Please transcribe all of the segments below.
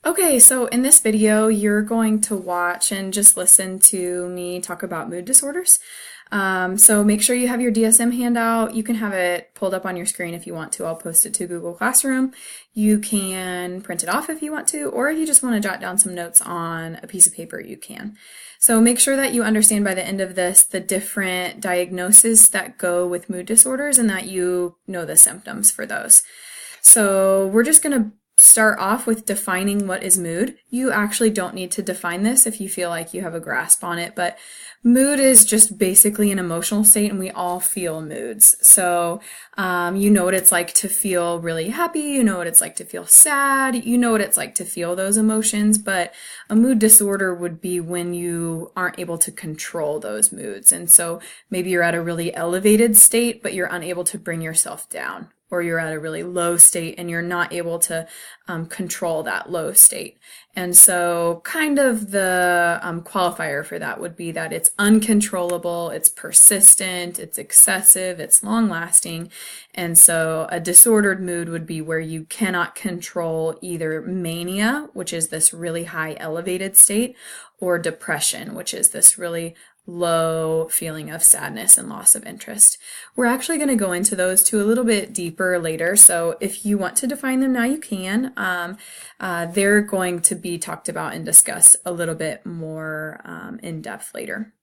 Okay, so in this video, you're going to watch and just listen to me talk about mood disorders. So make sure you have your DSM handout. You can have it pulled up on your screen if you want to. I'll post it to Google Classroom. You can print it off if you want to, or if you just want to jot down some notes on a piece of paper, you can. So make sure that you understand by the end of this the different diagnoses that go with mood disorders and that you know the symptoms for those. So we're just going to start off with defining what is mood. You actually don't need to define this if you feel like you have a grasp on it, but mood is just basically an emotional state, and we all feel moods. So you know what it's like to feel really happy, you know what it's like to feel sad, you know what it's like to feel those emotions, but a mood disorder would be when you aren't able to control those moods. And so maybe you're at a really elevated state, but you're unable to bring yourself down. Or you're at a really low state and you're not able to control that low state. And so kind of the qualifier for that would be that it's uncontrollable, it's persistent, it's excessive, it's long-lasting. And so a disordered mood would be where you cannot control either mania, which is this really high elevated state, or depression, which is this really low feeling of sadness and loss of interest. We're actually going to go into those two a little bit deeper later, so if you want to define them now, you can. They're going to be talked about and discussed a little bit more in depth later.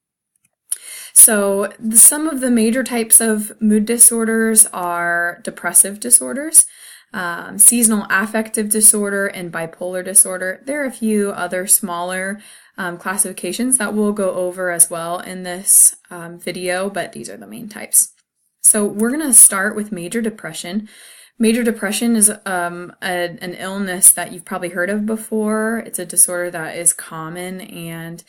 So some of the major types of mood disorders are depressive disorders, seasonal affective disorder, and bipolar disorder. There are a few other smaller classifications that we'll go over as well in this video, but these are the main types. So we're going to start with major depression. Major depression is an illness that you've probably heard of before. It's a disorder that is common, and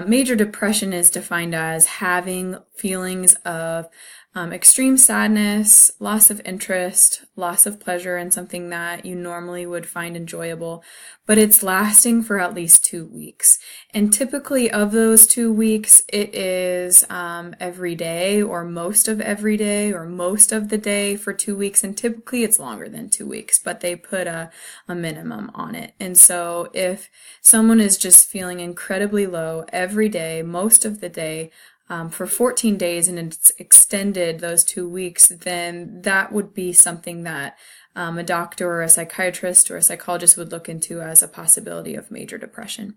major depression is defined as having feelings of extreme sadness, loss of interest, loss of pleasure in something that you normally would find enjoyable, but it's lasting for at least 2 weeks. And typically of those 2 weeks, it is every day or most of every day or most of the day for 2 weeks. And typically it's longer than 2 weeks, but they put a minimum on it. And so if someone is just feeling incredibly low every day, most of the day, for 14 days and it's extended those 2 weeks, then that would be something that a doctor or a psychiatrist or a psychologist would look into as a possibility of major depression.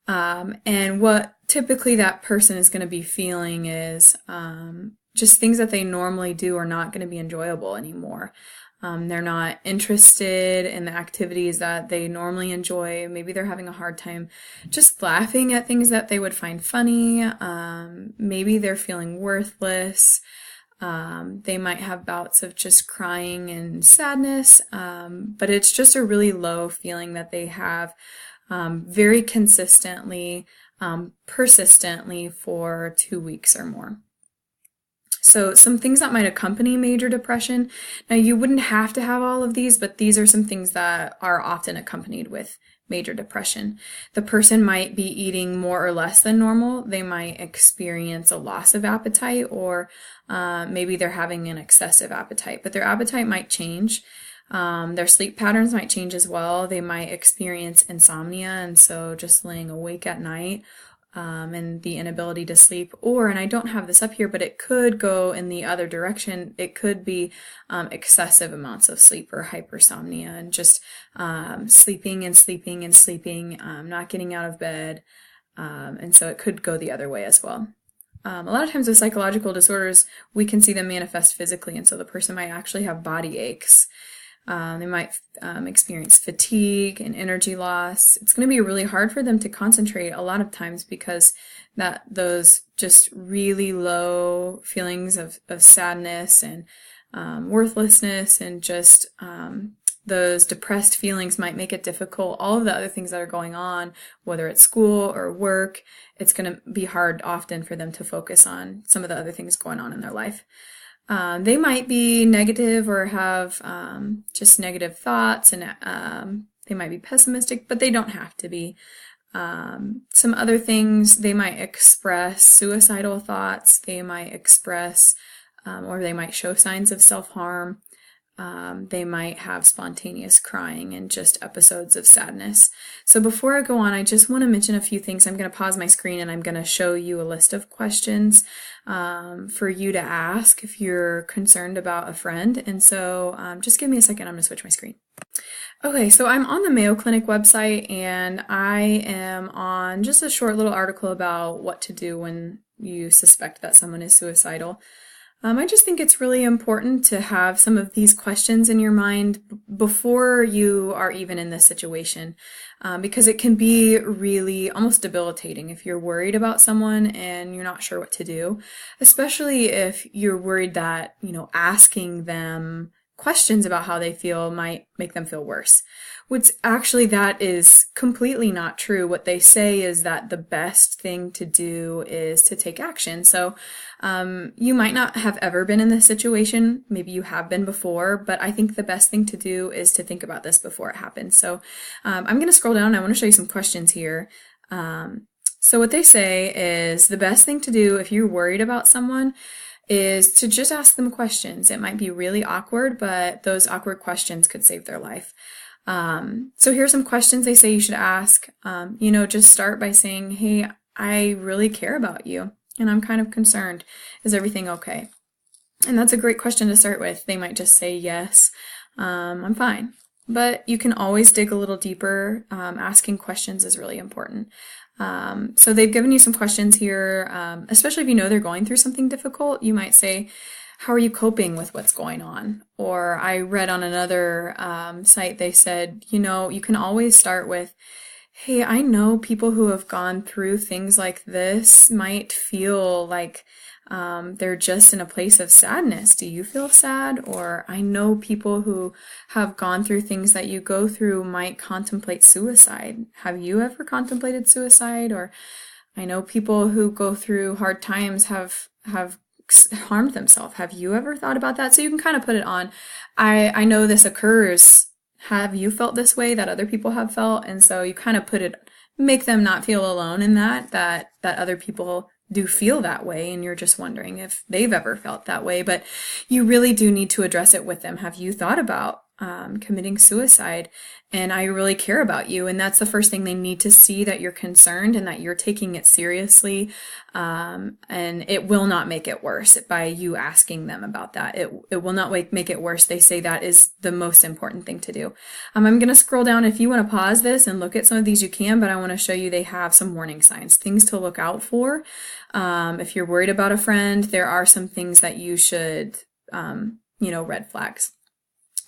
And what typically that person is going to be feeling is just things that they normally do are not going to be enjoyable anymore. They're not interested in the activities that they normally enjoy. Maybe they're having a hard time just laughing at things that they would find funny. Maybe they're feeling worthless. They might have bouts of just crying and sadness, but it's just a really low feeling that they have very consistently, persistently for 2 weeks or more. So some things that might accompany major depression. Now you wouldn't have to have all of these, but these are some things that are often accompanied with major depression. The person might be eating more or less than normal. They might experience a loss of appetite, or maybe they're having an excessive appetite, but their appetite might change. Their sleep patterns might change as well. They might experience insomnia, and so just laying awake at night, and the inability to sleep, and I don't have this up here, but it could go in the other direction. It could be excessive amounts of sleep or hypersomnia, and just sleeping and sleeping and sleeping, not getting out of bed, and so it could go the other way as well. A lot of times with psychological disorders, we can see them manifest physically, and so the person might actually have body aches. They might experience fatigue and energy loss. It's going to be really hard for them to concentrate a lot of times because those just really low feelings of sadness and worthlessness and just those depressed feelings might make it difficult. All of the other things that are going on, whether it's school or work, it's going to be hard often for them to focus on some of the other things going on in their life. They might be negative or have just negative thoughts, and they might be pessimistic, but they don't have to be. Some other things, they might express suicidal thoughts, they might express or they might show signs of self-harm. they might have spontaneous crying and just episodes of sadness. So before I go on, I just want to mention a few things. I'm going to pause my screen and I'm going to show you a list of questions for you to ask if you're concerned about a friend. And so just give me a second. I'm going to switch my screen. Okay, so I'm on the Mayo Clinic website and I am on just a short little article about what to do when you suspect that someone is suicidal. I just think it's really important to have some of these questions in your mind before you are even in this situation, because it can be really almost debilitating if you're worried about someone and you're not sure what to do, especially if you're worried that, asking them questions about how they feel might make them feel worse. Which actually that is completely not true. What they say is that the best thing to do is to take action. So you might not have ever been in this situation. Maybe you have been before, but I think the best thing to do is to think about this before it happens. So I'm going to scroll down. I want to show you some questions here. So what they say is the best thing to do if you're worried about someone is to just ask them questions. It might be really awkward, but those awkward questions could save their life. So here's some questions they say you should ask. Just start by saying, hey, I really care about you and I'm kind of concerned. Is everything okay? And that's a great question to start with. They might just say, yes, I'm fine. But you can always dig a little deeper. Asking questions is really important. So they've given you some questions here, especially if you know they're going through something difficult. You might say, how are you coping with what's going on? Or I read on another site, they said, you can always start with, hey, I know people who have gone through things like this might feel like they're just in a place of sadness. Do you feel sad? Or I know people who have gone through things that you go through might contemplate suicide. Have you ever contemplated suicide? Or I know people who go through hard times have harmed themselves. Have you ever thought about that? So you can kind of put it on, I know this occurs. Have you felt this way that other people have felt? And so you kind of put it, make them not feel alone in that other people do feel that way, and you're just wondering if they've ever felt that way. But you really do need to address it with them. Have you thought about committing suicide? And I really care about you. And that's the first thing they need to see, that you're concerned and that you're taking it seriously. And it will not make it worse by you asking them about that. It will not make it worse. They say that is the most important thing to do. I'm going to scroll down. If you want to pause this and look at some of these, you can, but I want to show you they have some warning signs, things to look out for. If you're worried about a friend, there are some things that you should, red flags.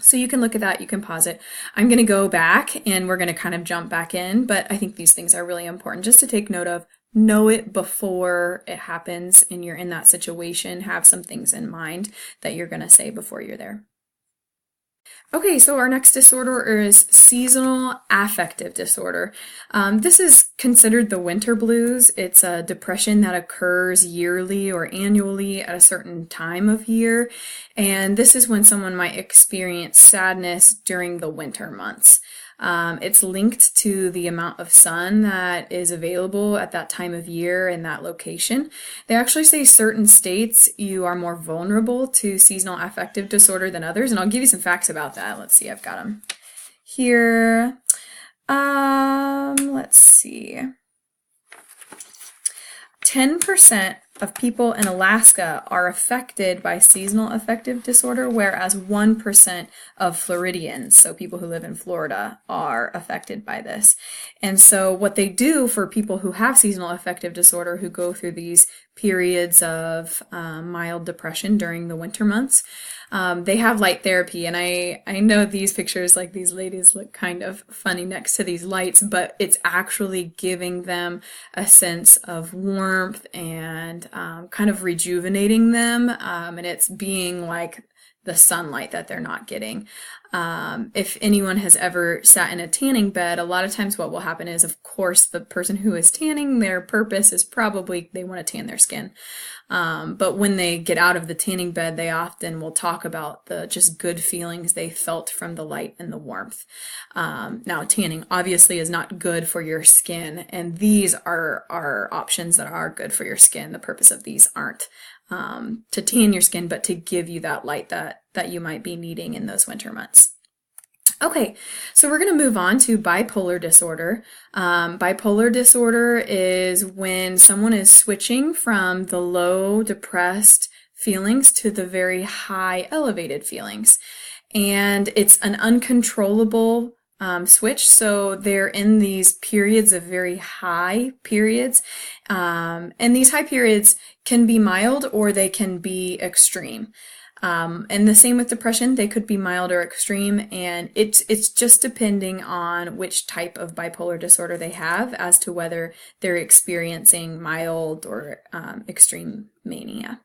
So you can look at that, you can pause it. I'm going to go back and we're going to kind of jump back in, but I think these things are really important just to take note of. Know it before it happens and you're in that situation. Have some things in mind that you're going to say before you're there. Okay, so our next disorder is seasonal affective disorder. This is considered the winter blues. It's a depression that occurs yearly or annually at a certain time of year. And this is when someone might experience sadness during the winter months. It's linked to the amount of sun that is available at that time of year in that location. They actually say certain states you are more vulnerable to seasonal affective disorder than others, and I'll give you some facts about that. Let's see, I've got them here. Let's see. 10% of people in Alaska are affected by seasonal affective disorder, whereas 1% of Floridians, so people who live in Florida, are affected by this. And so what they do for people who have seasonal affective disorder, who go through these periods of mild depression during the winter months, they have light therapy. And I know these pictures, like these ladies look kind of funny next to these lights, but it's actually giving them a sense of warmth and kind of rejuvenating them. And it's being like the sunlight that they're not getting. If anyone has ever sat in a tanning bed, a lot of times what will happen is, of course, the person who is tanning, their purpose is probably they want to tan their skin. But when they get out of the tanning bed, they often will talk about the just good feelings they felt from the light and the warmth. Now, tanning obviously is not good for your skin, and these are options that are good for your skin. The purpose of these aren't to tan your skin, but to give you that light that that you might be needing in those winter months. Okay, so we're going to move on to bipolar disorder. Bipolar disorder is when someone is switching from the low, depressed feelings to the very high, elevated feelings. And it's an uncontrollable switch, so they're in these periods of very high periods. And these high periods can be mild or they can be extreme. And the same with depression, they could be mild or extreme, and it's just depending on which type of bipolar disorder they have as to whether they're experiencing mild or extreme mania.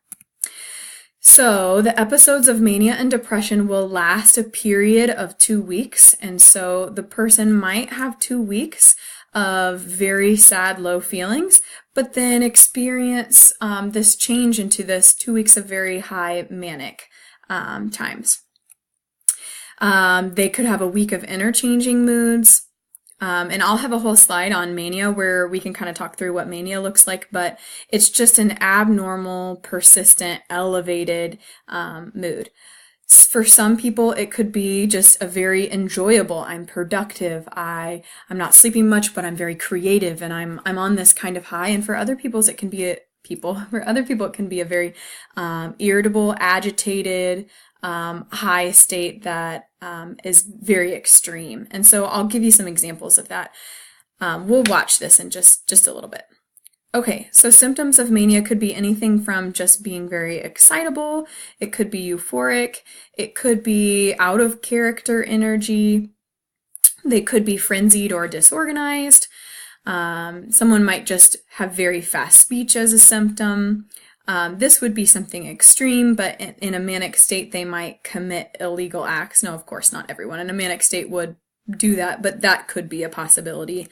So the episodes of mania and depression will last a period of 2 weeks, and so the person might have 2 weeks of very sad, low feelings, but then experience this change into this 2 weeks of very high manic times. They could have a week of interchanging moods, and I'll have a whole slide on mania where we can kind of talk through what mania looks like, but it's just an abnormal, persistent, elevated mood. For some people, it could be just a very enjoyable, I'm productive, I'm not sleeping much, but I'm very creative, and I'm on this kind of high. And for other people, it can be a very irritable, agitated, high state that is very extreme. And so I'll give you some examples of that. We'll watch this in just a little bit. Okay, so symptoms of mania could be anything from just being very excitable, it could be euphoric, it could be out of character energy, they could be frenzied or disorganized. Someone might just have very fast speech as a symptom. This would be something extreme, but in a manic state, they might commit illegal acts. No, of course, not everyone in a manic state would do that, but that could be a possibility.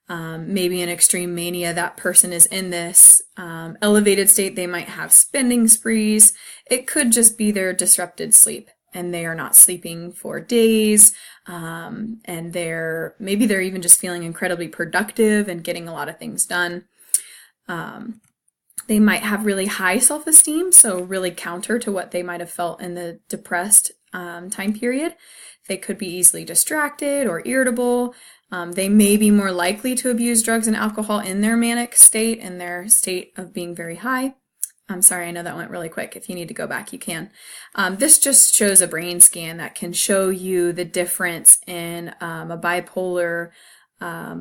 Maybe in extreme mania, that person is in this elevated state. They might have spending sprees. It could just be their disrupted sleep, and they are not sleeping for days, and maybe they're even just feeling incredibly productive and getting a lot of things done. They might have really high self-esteem, so really counter to what they might have felt in the depressed time period. They could be easily distracted or irritable. They may be more likely to abuse drugs and alcohol in their manic state, in their state of being very high. I'm sorry, I know that went really quick. If you need to go back, you can. This just shows a brain scan that can show you the difference in a bipolar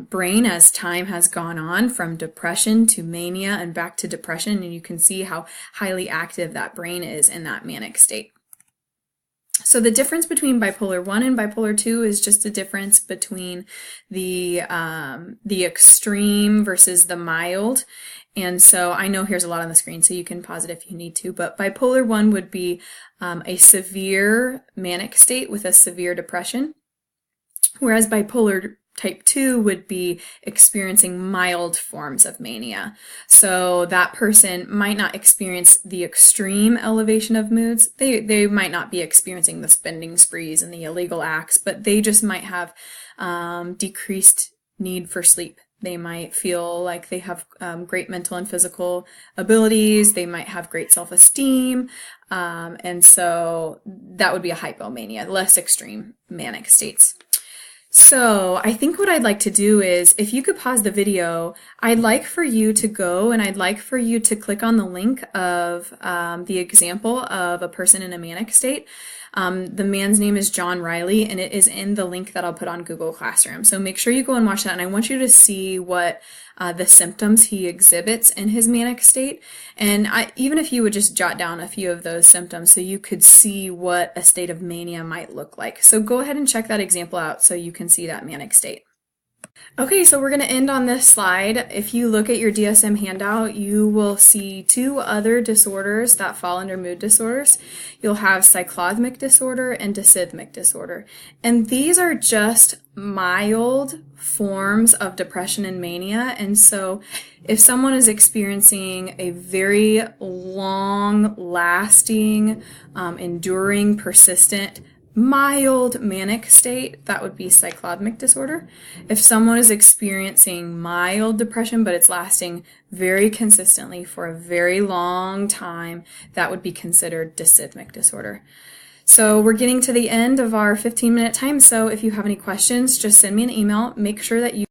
brain as time has gone on from depression to mania and back to depression, and you can see how highly active that brain is in that manic state. So the difference between bipolar I and bipolar II is just a difference between the extreme versus the mild. And so I know here's a lot on the screen, so you can pause it if you need to, but bipolar I would be a severe manic state with a severe depression, whereas bipolar Type 2 would be experiencing mild forms of mania. So that person might not experience the extreme elevation of moods. They might not be experiencing the spending sprees and the illegal acts, but they just might have decreased need for sleep. They might feel like they have great mental and physical abilities. They might have great self-esteem. And so that would be a hypomania, less extreme manic states. So I think what I'd like to do is, if you could pause the video, I'd like for you to go and I'd like for you to click on the link of the example of a person in a manic state. The man's name is John Riley, and it is in the link that I'll put on Google Classroom. So make sure you go and watch that, and I want you to see what the symptoms he exhibits in his manic state. And even if you would just jot down a few of those symptoms so you could see what a state of mania might look like. So go ahead and check that example out so you can see that manic state. Okay, so we're going to end on this slide. If you look at your DSM handout, you will see two other disorders that fall under mood disorders. You'll have cyclothmic disorder and dysrhythmic disorder. And these are just mild forms of depression and mania. And so if someone is experiencing a very long-lasting, enduring, persistent, mild manic state, that would be cyclothmic disorder. If someone is experiencing mild depression, but it's lasting very consistently for a very long time, that would be considered dysrhythmic disorder. So we're getting to the end of our 15-minute time. So if you have any questions, just send me an email. Make sure that you